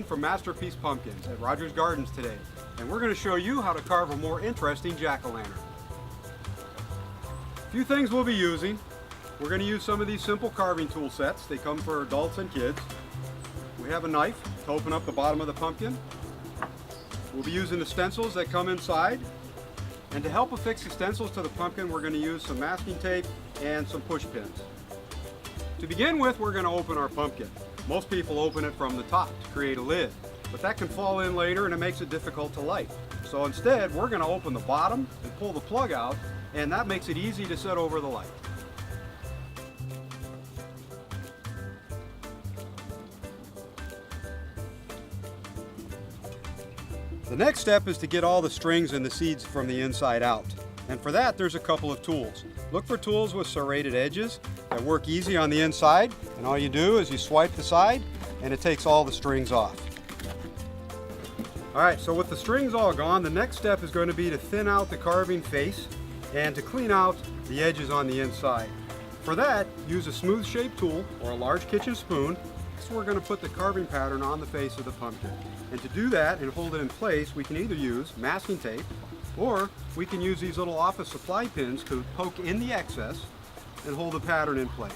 Gene from Masterpiece Pumpkins at Rogers Gardens today, and we're going to show you how to carve a more interesting jack-o'-lantern. A few things we'll be using. We're going to use some of these simple carving tool sets. They come for adults and kids. We have a knife to open up the bottom of the pumpkin. We'll be using the stencils that come inside. And to help affix the stencils to the pumpkin, we're going to use some masking tape and some push pins. To begin with, we're going to open our pumpkin. Most people open it from the top to create a lid, but that can fall in later and it makes it difficult to light. So instead, we're going to open the bottom and pull the plug out, and that makes it easy to set over the light. The next step is to get all the strings and the seeds from the inside out. And for that, there's a couple of tools. Look for tools with serrated edges that work easy on the inside, and all you do is you swipe the side and it takes all the strings off. Alright, so with the strings all gone, the next step is going to be to thin out the carving face and to clean out the edges on the inside. For that, use a smooth shaped tool or a large kitchen spoon. So we're going to put the carving pattern on the face of the pumpkin. And to do that and hold it in place, we can either use masking tape, or we can use these little office supply pins to poke in the excess and hold the pattern in place.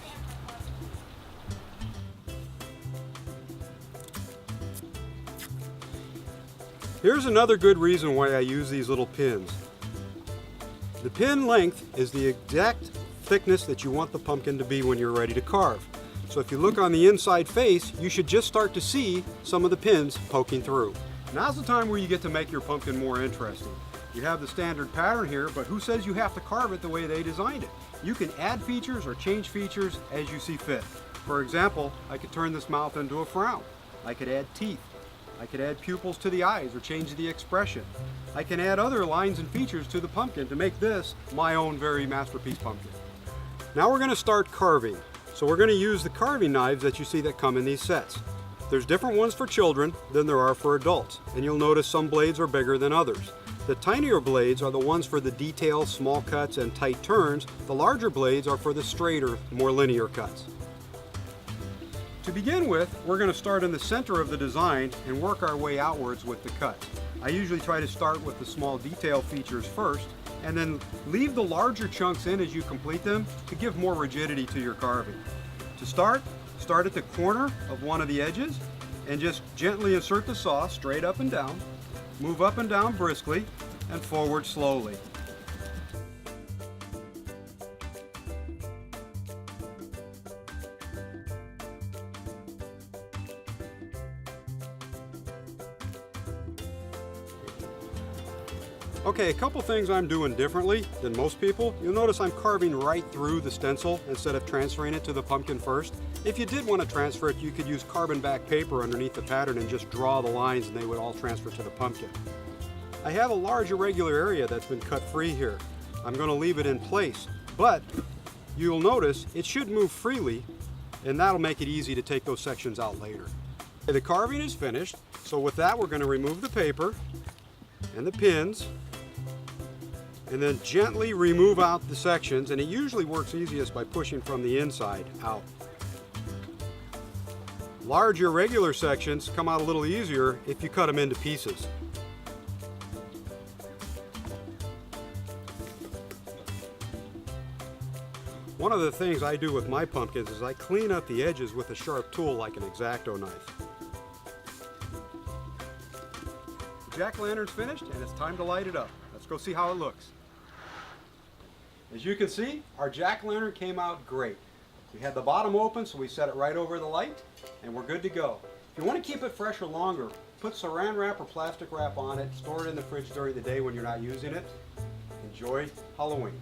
Here's another good reason why I use these little pins. The pin length is the exact thickness that you want the pumpkin to be when you're ready to carve. So if you look on the inside face, you should just start to see some of the pins poking through. Now's the time where you get to make your pumpkin more interesting. You have the standard pattern here, but who says you have to carve it the way they designed it? You can add features or change features as you see fit. For example, I could turn this mouth into a frown. I could add teeth. I could add pupils to the eyes or change the expression. I can add other lines and features to the pumpkin to make this my own very masterpiece pumpkin. Now we're going to start carving. So we're going to use the carving knives that you see that come in these sets. There's different ones for children than there are for adults, and you'll notice some blades are bigger than others. The tinier blades are the ones for the detailed small cuts and tight turns. The larger blades are for the straighter, more linear cuts. To begin with, we're going to start in the center of the design and work our way outwards with the cuts. I usually try to start with the small detail features first, and then leave the larger chunks in as you complete them to give more rigidity to your carving. To start at the corner of one of the edges and just gently insert the saw straight up and down, move up and down briskly, and forward slowly. Okay, a couple things I'm doing differently than most people. You'll notice I'm carving right through the stencil instead of transferring it to the pumpkin first. If you did want to transfer it, you could use carbon back paper underneath the pattern and just draw the lines and they would all transfer to the pumpkin. I have a large irregular area that's been cut free here. I'm going to leave it in place, but you'll notice it should move freely, and that'll make it easy to take those sections out later. The carving is finished, so with that we're going to remove the paper and the pins, and then gently remove out the sections, and it usually works easiest by pushing from the inside out. Large irregular sections come out a little easier if you cut them into pieces. One of the things I do with my pumpkins is I clean up the edges with a sharp tool like an X-Acto knife. The jack-o'-lantern's finished and it's time to light it up. Let's go see how it looks. As you can see, our jack-o'-lantern came out great. We had the bottom open, so we set it right over the light, and we're good to go. If you want to keep it fresh or longer, put saran wrap or plastic wrap on it, store it in the fridge during the day when you're not using it. Enjoy Halloween.